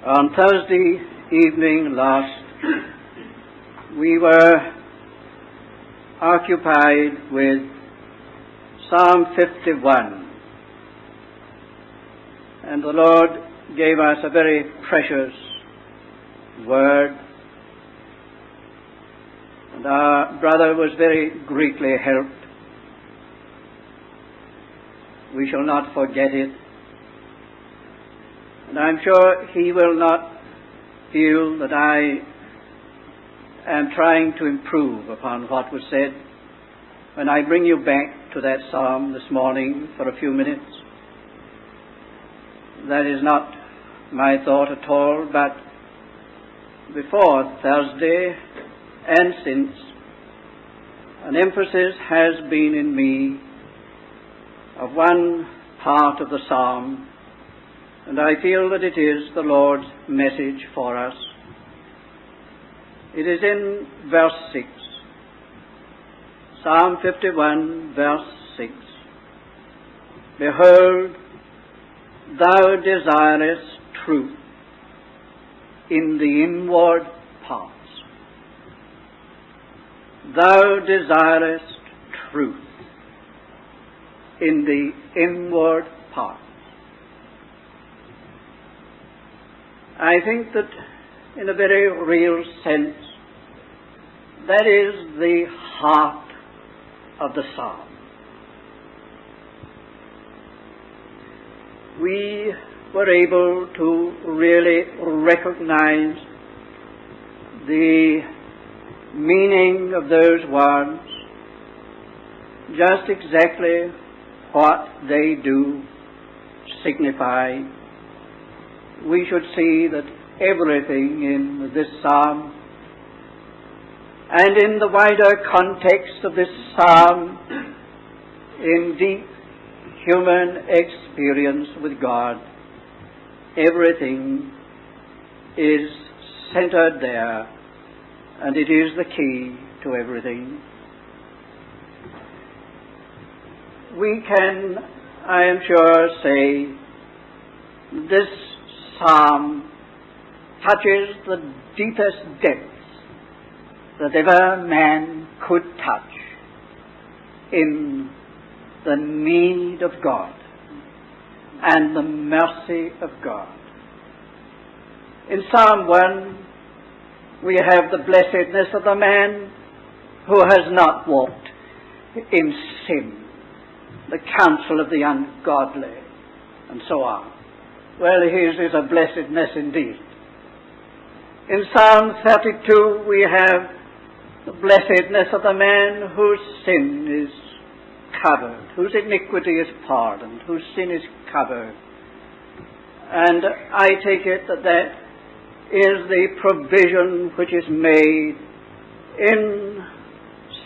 On Thursday evening last, we were occupied with Psalm 51, and the Lord gave us a very precious word, and our brother was very greatly helped. We shall not forget it. And I'm sure he will not feel that I am trying to improve upon what was said when I bring you back to that psalm this morning for a few minutes. That is not my thought at all, but before Thursday and since, an emphasis has been in me of one part of the psalm, and I feel that it is the Lord's message for us. It is in verse 6. Psalm 51, verse 6. Behold, thou desirest truth in the inward parts. Thou desirest truth in the inward parts. I think that in a very real sense, that is the heart of the psalm. We were able to really recognize the meaning of those words, just exactly what they do signify. We should see that everything in this psalm and in the wider context of this psalm, in deep human experience with God, everything is centered there, and it is the key to everything. We can, I am sure, say this psalm touches the deepest depths that ever man could touch in the need of God and the mercy of God. In Psalm 1, we have the blessedness of the man who has not walked in sin, the counsel of the ungodly, and so on. Well, his is a blessedness indeed. In Psalm 32, we have the blessedness of the man whose sin is covered, whose iniquity is pardoned, whose sin is covered. And I take it that that is the provision which is made in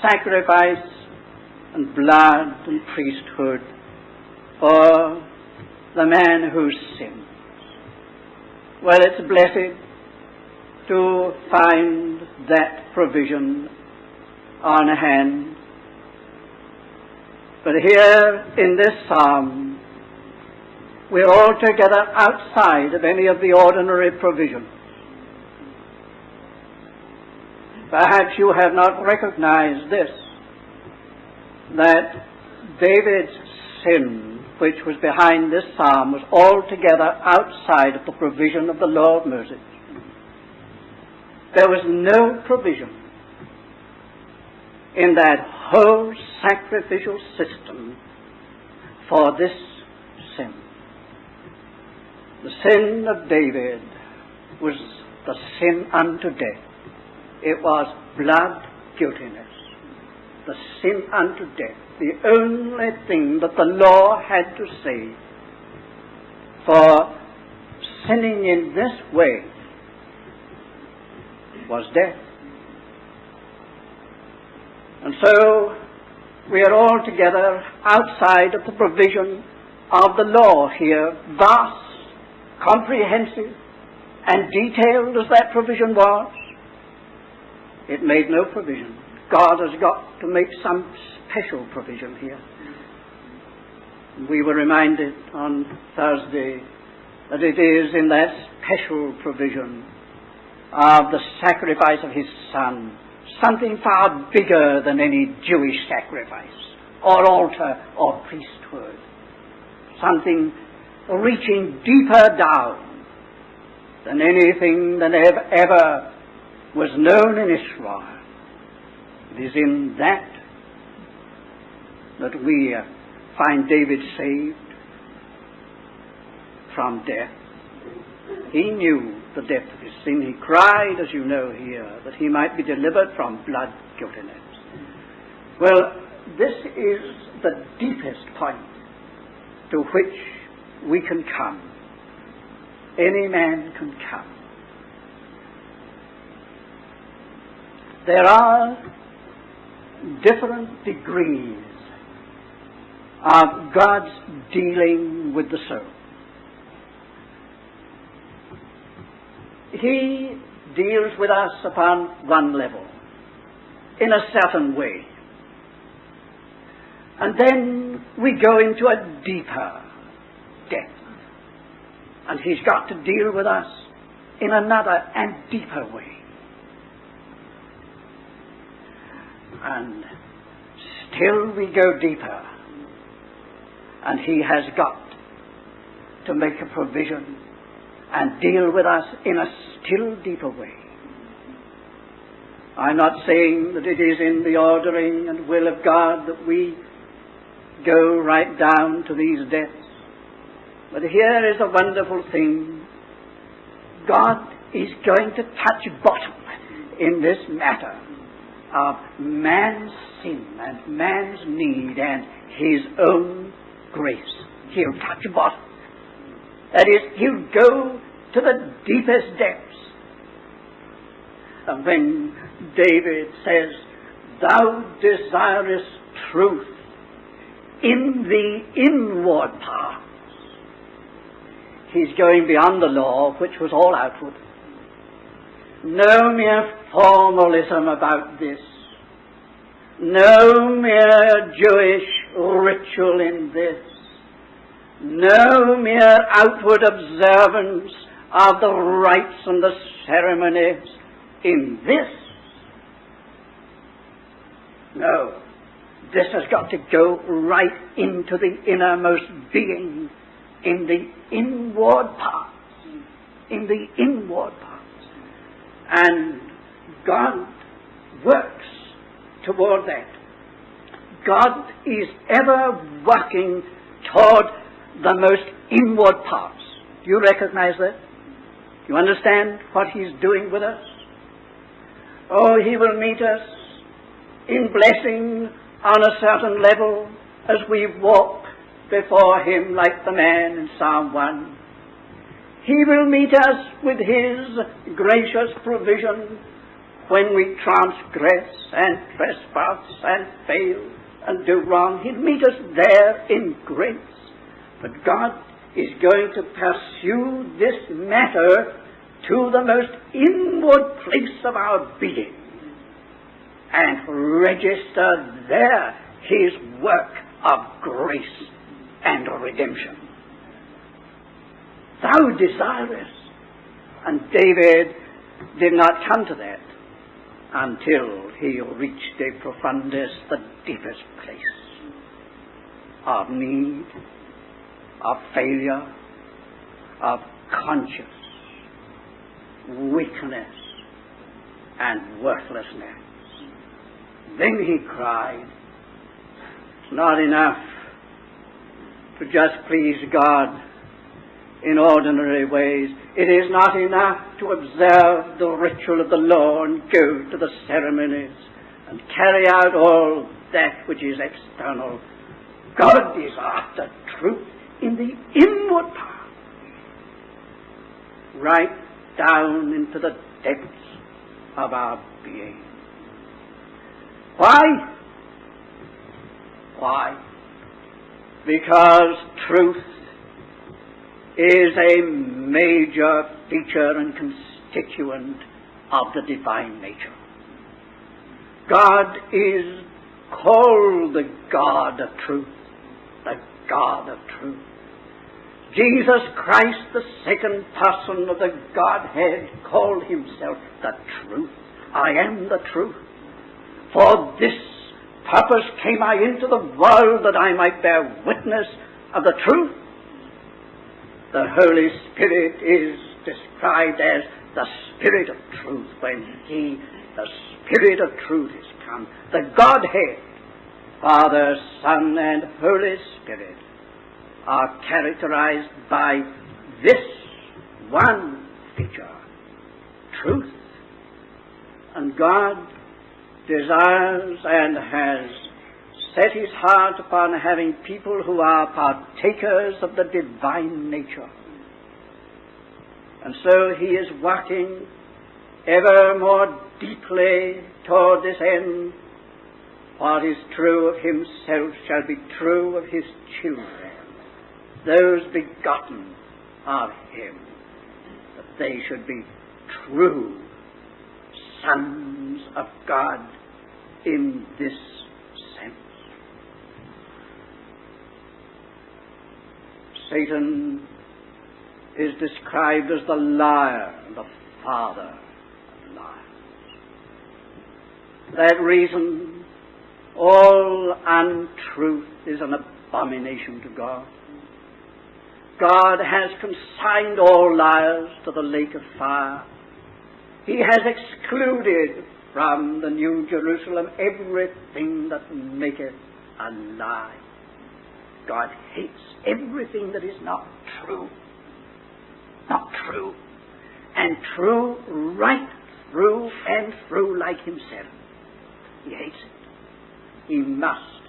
sacrifice and blood and priesthood for the man who sins. Well, it's blessed to find that provision on hand. But here in this psalm, we're altogether outside of any of the ordinary provisions. Perhaps you have not recognized this, that David's sin, which was behind this psalm, was altogether outside of the provision of the law of Moses. There was no provision in that whole sacrificial system for this sin. The sin of David was the sin unto death. It was blood guiltiness, the sin unto death. The only thing that the law had to say for sinning in this way was death. And so we are altogether outside of the provision of the law here, vast, comprehensive, and detailed as that provision was. It made no provision. God has got to make some special provision here. We were reminded on Thursday that it is in that special provision of the sacrifice of his Son, something far bigger than any Jewish sacrifice or altar or priesthood, something reaching deeper down than anything that ever was known in Israel. It is in that we find David saved from death. He knew the depth of his sin. He cried, as you know here, that he might be delivered from blood guiltiness. Well, this is the deepest point to which we can come. Any man can come. There are different degrees of God's dealing with the soul. He deals with us upon one level, in a certain way. And then we go into a deeper depth. And he's got to deal with us in another and deeper way. And still we go deeper. And he has got to make a provision and deal with us in a still deeper way. I'm not saying that it is in the ordering and will of God that we go right down to these depths. But here is a wonderful thing. God is going to touch bottom in this matter of man's sin and man's need and his own grace. He'll touch bottom. That is, he'll go to the deepest depths. And when David says, "Thou desirest truth in the inward parts," he's going beyond the law, which was all outward. No mere formalism about this. No mere Jewish ritual in this. No mere outward observance of the rites and the ceremonies in this. No, this has got to go right into the innermost being, in the inward parts. In the inward parts. And God works toward that. God is ever working toward the most inward parts. Do you recognize that? You understand what he's doing with us? Oh, he will meet us in blessing on a certain level as we walk before him like the man in Psalm 1. He will meet us with his gracious provision when we transgress and trespass and fail and do wrong. He'll meet us there in grace. But God is going to pursue this matter to the most inward place of our being and register there his work of grace and redemption. Thou desirest. And David did not come to that until he reached the profundest, the deepest place of need, of failure, of conscience, weakness, and worthlessness. Then he cried, "It's not enough to just please God in ordinary ways. It is not enough to observe the ritual of the law and go to the ceremonies and carry out all that which is external. God is after truth in the inward part, right down into the depths of our being." Why? Why? Because truth is a major feature and constituent of the divine nature. God is called the God of truth, the God of truth. Jesus Christ, the second person of the Godhead, called himself the truth. I am the truth. For this purpose came I into the world, that I might bear witness of the truth. The Holy Spirit is described as the Spirit of truth when he, the Spirit of truth, is come. The Godhead, Father, Son, and Holy Spirit, are characterized by this one feature, truth. And God desires and has set his heart upon having people who are partakers of the divine nature. And so he is working ever more deeply toward this end. What is true of himself shall be true of his children, those begotten of him, that they should be true sons of God in this sense. Satan is described as the liar, the father of lies. For that reason, all untruth is an abomination to God. God has consigned all liars to the lake of fire. He has excluded from the New Jerusalem everything that maketh a lie. God hates everything that is not true. Not true. And true right through and through like himself. He hates it. He must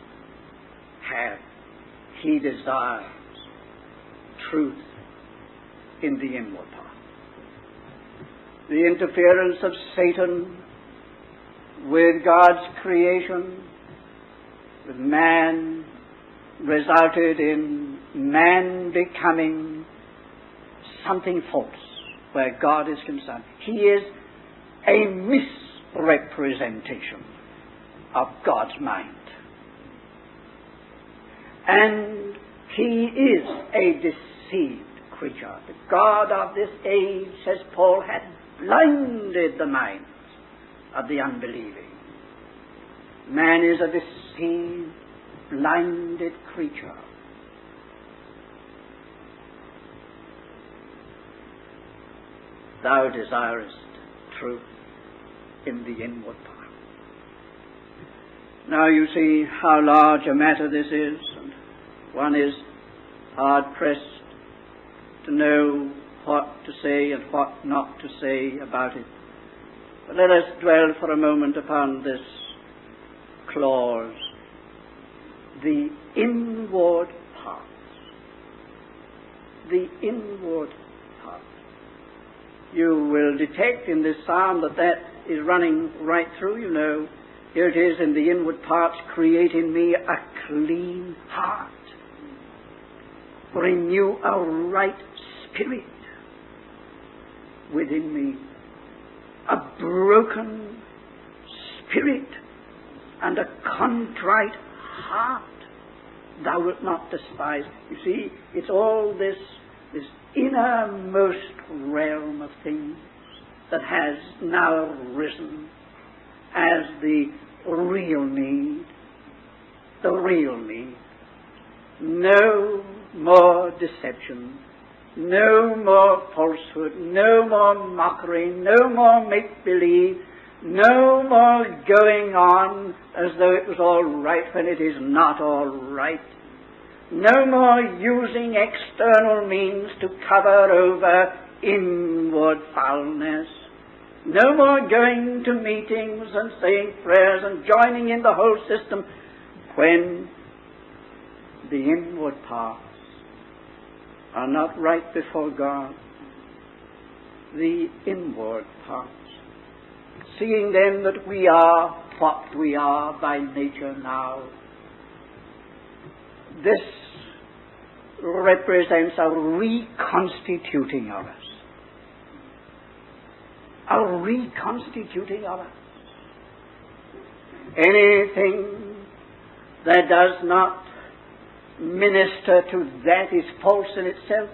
have, he desires truth in the inward part. The interference of Satan with God's creation, with man, resulted in man becoming something false where God is concerned. He is a misrepresentation of God's mind. And he is a deceived creature. The God of this age, says Paul, had blinded the minds of the unbelieving. Man is a deceived, blinded creature. Thou desirest truth in the inward part. Now you see how large a matter this is, and one is hard-pressed to know what to say and what not to say about it. But let us dwell for a moment upon this clause, the inward parts. The inward parts. You will detect in this psalm that is running right through, you know. Here it is in the inward parts, create in me a clean heart. Renew a right spirit within me. A broken spirit and a contrite heart thou wilt not despise. You see, it's all this innermost realm of things that has now risen as the real need. The real need. No more deception, no more falsehood, no more mockery, no more make-believe, no more going on as though it was all right when it is not all right. No more using external means to cover over inward foulness. No more going to meetings and saying prayers and joining in the whole system when the inward parts are not right before God. The inward parts. Seeing then that we are what we are by nature now, this represents a reconstituting of us. A reconstituting of us. Anything that does not minister to that is false in itself.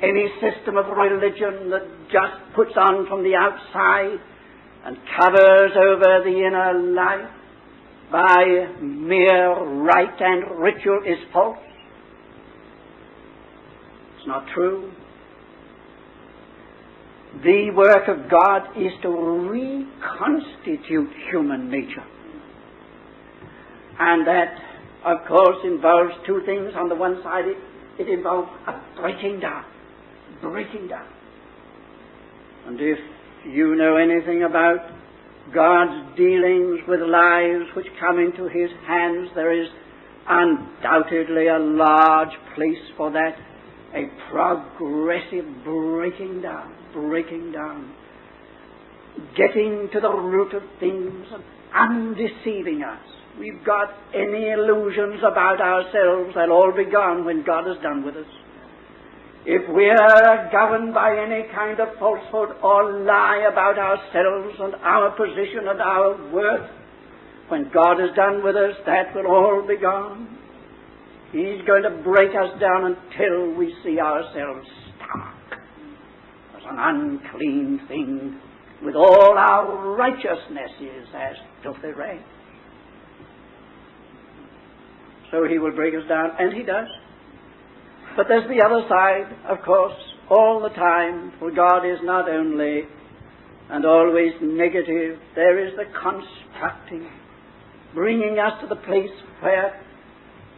Any system of religion that just puts on from the outside and covers over the inner life by mere rite and ritual is false. It's not true. The work of God is to reconstitute human nature. And that, of course, involves two things. On the one side, it involves a breaking down. Breaking down. And if you know anything about God's dealings with lives which come into His hands, there is undoubtedly a large place for that, a progressive breaking down, getting to the root of things and undeceiving us. We've got any illusions about ourselves, they'll all be gone when God is done with us. If we are governed by any kind of falsehood or lie about ourselves and our position and our worth, when God is done with us, that will all be gone. He's going to break us down until we see ourselves stark as an unclean thing, with all our righteousnesses as filthy rags. So He will break us down, and He does. But there's the other side, of course, all the time, for God is not only and always negative. There is the constructing, bringing us to the place where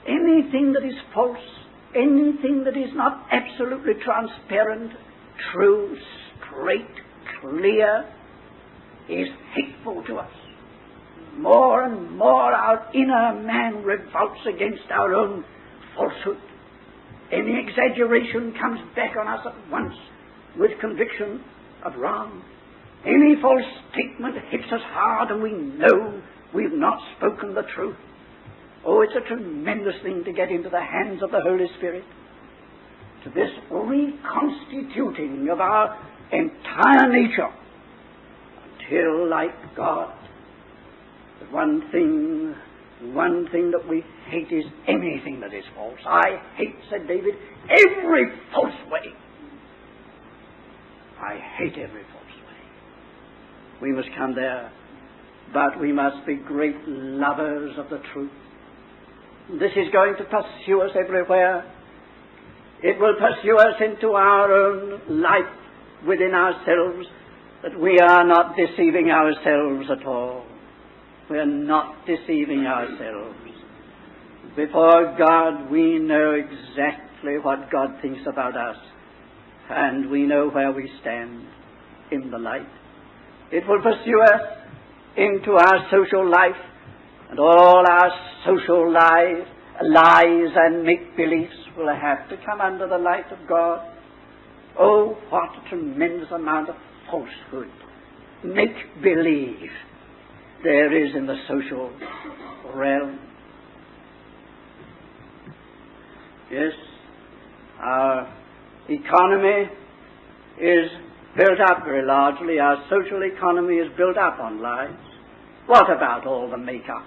anything that is false, anything that is not absolutely transparent, true, straight, clear, is hateful to us. More and more our inner man revolts against our own falsehood. Any exaggeration comes back on us at once with conviction of wrong. Any false statement hits us hard and we know we've not spoken the truth. Oh, it's a tremendous thing to get into the hands of the Holy Spirit. To this reconstituting of our entire nature until, like God, the one thing that we hate is anything that is false. I hate, said David, every false way. I hate every false way. We must come there, but we must be great lovers of the truth. This is going to pursue us everywhere. It will pursue us into our own life within ourselves, that we are not deceiving ourselves at all. We are not deceiving ourselves. Before God, we know exactly what God thinks about us, and we know where we stand in the light. It will pursue us into our social life, and all our social lies and make-beliefs will have to come under the light of God. Oh, what a tremendous amount of falsehood, make-believe there is in the social realm. Yes, our economy is built up very largely. Our social economy is built up on lies. What about all the make-up?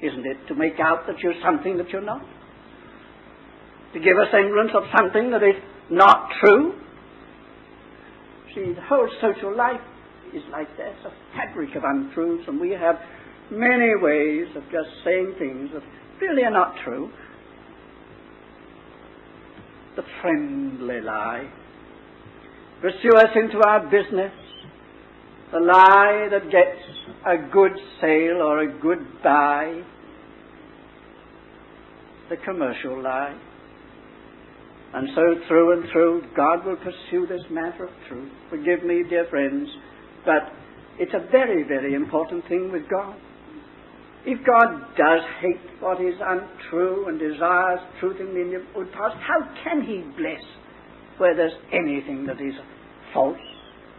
Isn't it to make out that you're something that you're not? To give a semblance of something that is not true? See, the whole social life is like that. It's a fabric of untruths, and we have many ways of just saying things that really are not true. The friendly lie. Pursue us into our business. The lie that gets a good sale or a good buy. The commercial lie. And so through and through, God will pursue this matter of truth. Forgive me, dear friends, but it's a very, very important thing with God. If God does hate what is untrue and desires truth in the inward parts, how can He bless where there's anything that is false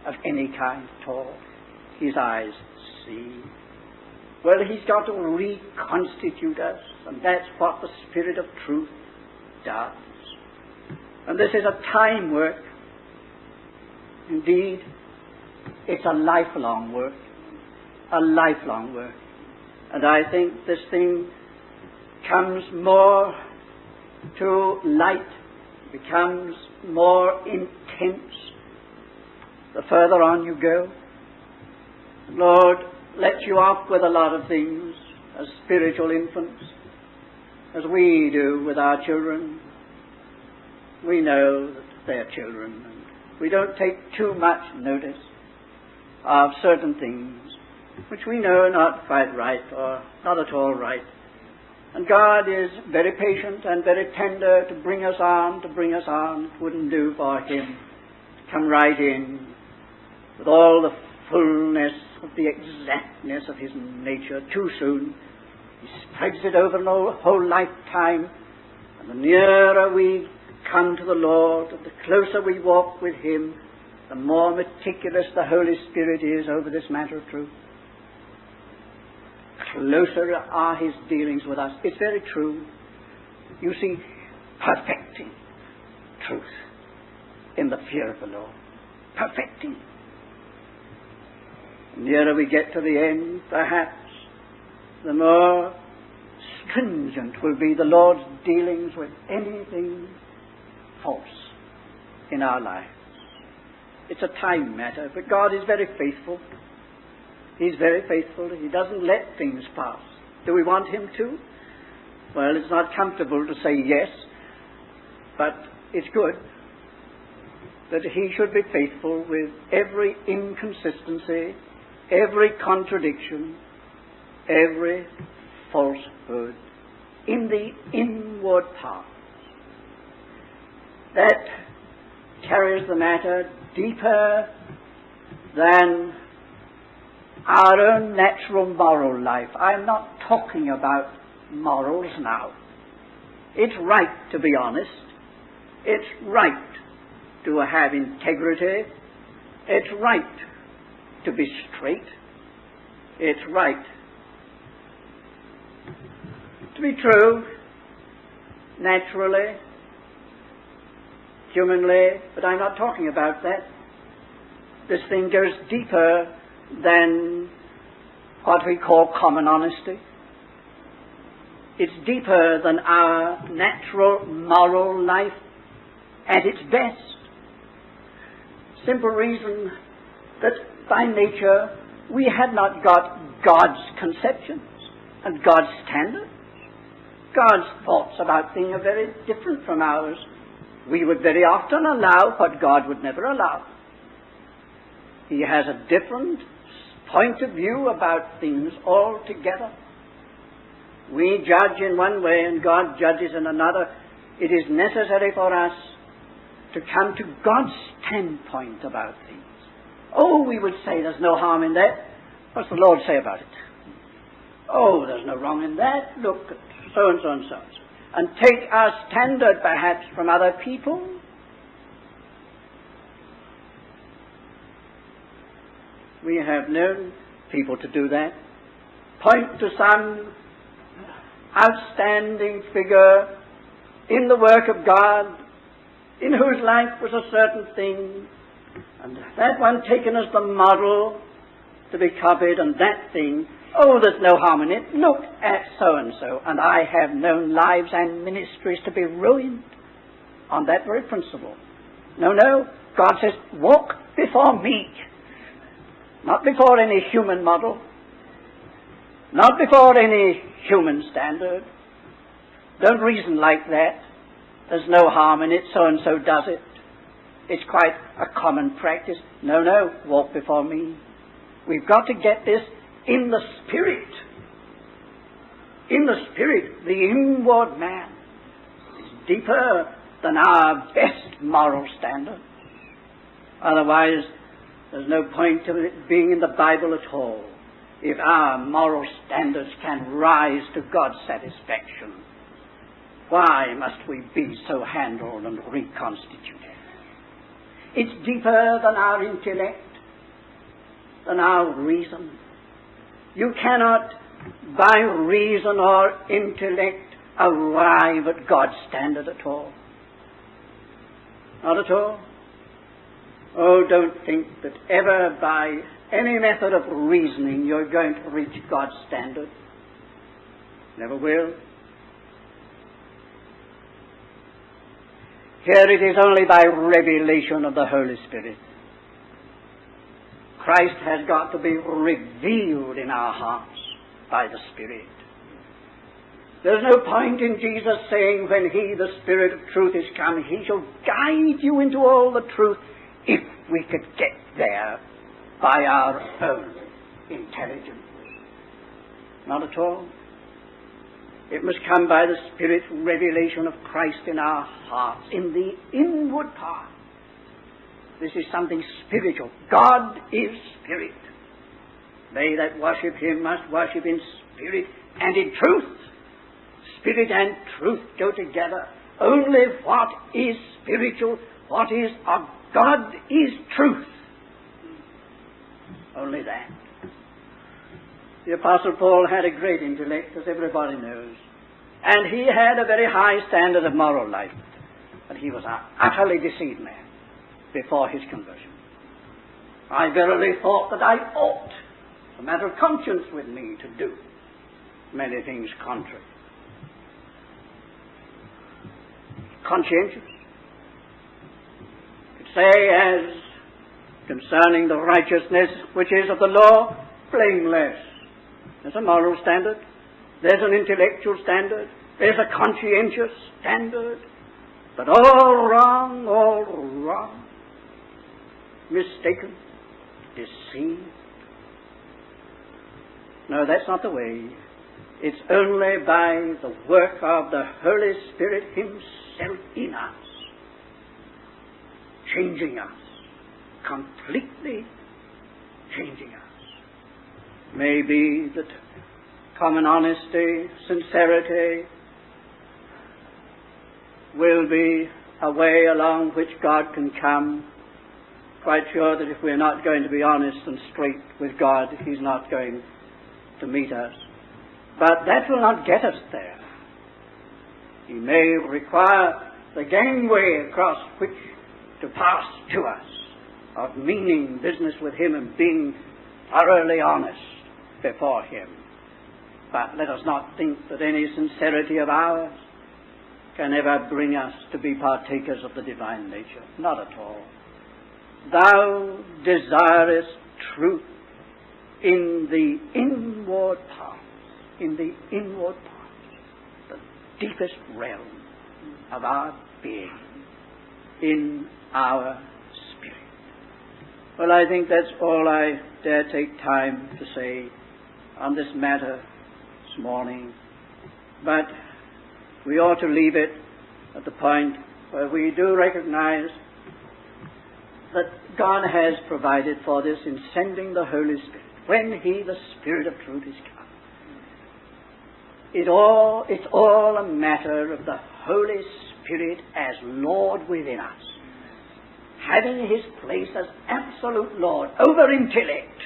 of any kind at all? His eyes see. Well, He's got to reconstitute us, and that's what the Spirit of truth does. And this is a time work. Indeed, it's a lifelong work. A lifelong work. And I think this thing comes more to light becomes more intense the further on you go. Lord lets you off with a lot of things as spiritual infants, as we do with our children. We know that they're children, and we don't take too much notice of certain things which we know are not quite right or not at all right. And God is very patient and very tender to bring us on. It wouldn't do for Him to come right in with all the fullness of the exactness of His nature too soon. He spreads it over a whole lifetime, and the nearer we come to the Lord, and the closer we walk with Him, the more meticulous the Holy Spirit is over this matter of truth. Closer are His dealings with us. It's very true. You see, perfecting truth in the fear of the Lord. Perfecting. The nearer we get to the end, perhaps, the more stringent will be the Lord's dealings with anything false in our lives. It's a time matter, but God is very faithful. He's very faithful. He doesn't let things pass. Do we want Him to? Well, it's not comfortable to say yes, but it's good that He should be faithful with every inconsistency, every contradiction, every falsehood in the inward parts. That carries the matter deeper than our own natural moral life. I'm not talking about morals now. It's right to be honest. It's right to have integrity. It's right to be straight. It's right to be true, naturally, humanly, but I'm not talking about that. This thing goes deeper than what we call common honesty. It's deeper than our natural moral life at its best. Simple reason that by nature we have not got God's conceptions and God's standards. God's thoughts about things are very different from ours. We would very often allow what God would never allow. He has a different point of view about things altogether. We judge in one way and God judges in another. It is necessary for us to come to God's standpoint about things. Oh, we would say there's no harm in that. What's the Lord say about it? Oh, there's no wrong in that. Look at so and so and so. And take our standard perhaps from other people. We have known people to do that. Point to some outstanding figure in the work of God, in whose life was a certain thing, and that one taken as the model to be copied, and that thing, oh, there's no harm in it. Look at so-and-so. And I have known lives and ministries to be ruined on that very principle. No, God says, walk before me. Not before any human model. Not before any human standard. Don't reason like that. There's no harm in it. So-and-so does it. It's quite a common practice. No, walk before me. We've got to get this in the Spirit. In the Spirit, the inward man is deeper than our best moral standard. Otherwise, there's no point of it being in the Bible at all. If our moral standards can rise to God's satisfaction, why must we be so handled and reconstituted? It's deeper than our intellect, than our reason. You cannot, by reason or intellect, arrive at God's standard at all. Not at all. Oh, don't think that ever by any method of reasoning you're going to reach God's standard. Never will. Here it is only by revelation of the Holy Spirit. Christ has got to be revealed in our hearts by the Spirit. There's no point in Jesus saying, when He, the Spirit of truth, is come, He shall guide you into all the truth, if we could get there by our own intelligence. Not at all. It must come by the Spirit's revelation of Christ in our hearts, in the inward part. This is something spiritual. God is Spirit. They that worship Him must worship in spirit and in truth. Spirit and truth go together. Only what is spiritual, what is of God, is truth. Only that. The Apostle Paul had a great intellect, as everybody knows. And he had a very high standard of moral life. But he was an utterly deceived man before his conversion. I verily thought that I ought, a matter of conscience with me, to do many things contrary. Conscientious. Could say, as concerning the righteousness which is of the law, blameless. There's a moral standard. There's an intellectual standard. There's a conscientious standard. But all wrong, mistaken, deceived. No, that's not the way. It's only by the work of the Holy Spirit Himself in us, changing us, completely changing us. Maybe that common honesty, sincerity will be a way along which God can come. Quite sure that if we're not going to be honest and straight with God, He's not going to meet us. But that will not get us there. He may require the gangway across which to pass to us, of meaning business with Him and being thoroughly honest before Him. But let us not think that any sincerity of ours can ever bring us to be partakers of the divine nature. Not at all. Thou desirest truth in the inward parts, the deepest realm of our being, in our spirit. Well, I think that's all I dare take time to say on this matter this morning. But we ought to leave it at the point where we do recognize that God has provided for this in sending the Holy Spirit. When He, the Spirit of truth, is come, it's all a matter of the Holy Spirit as Lord within us, having His place as absolute Lord over intellect,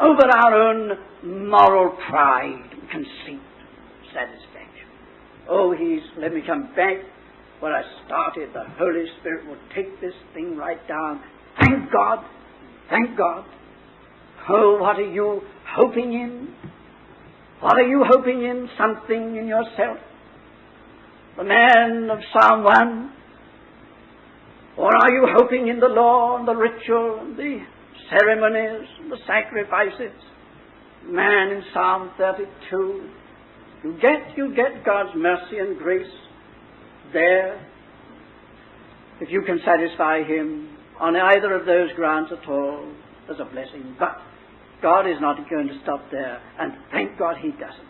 over our own moral pride, conceit, satisfaction. Oh, let me come back where I started. The Holy Spirit will take this thing right down. Thank God. Thank God. Oh, what are you hoping in? What are you hoping in? Something in yourself? The man of Psalm 1? Or are you hoping in the law and the ritual and the ceremonies and the sacrifices? Man in Psalm 32. You get God's mercy and grace there. If you can satisfy Him on either of those grounds at all, there's a blessing. But God is not going to stop there, and thank God He doesn't.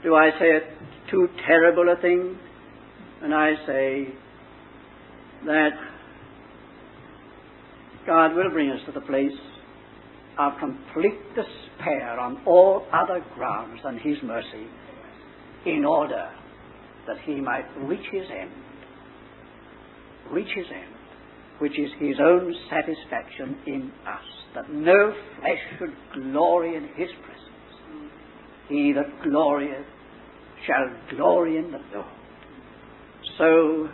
Do I say it too terrible a thing? And I say that God will bring us to the place of complete despair on all other grounds than His mercy, in order that He might reach His end, which is His own satisfaction in us, that no flesh should glory in His presence. He that glorieth shall glory in the Lord. So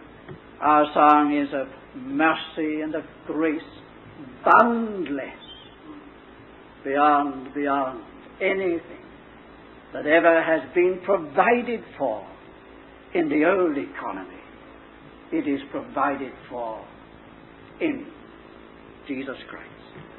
our song is of mercy and of grace, boundless, beyond anything that ever has been provided for in the old economy it is provided for in Jesus Christ.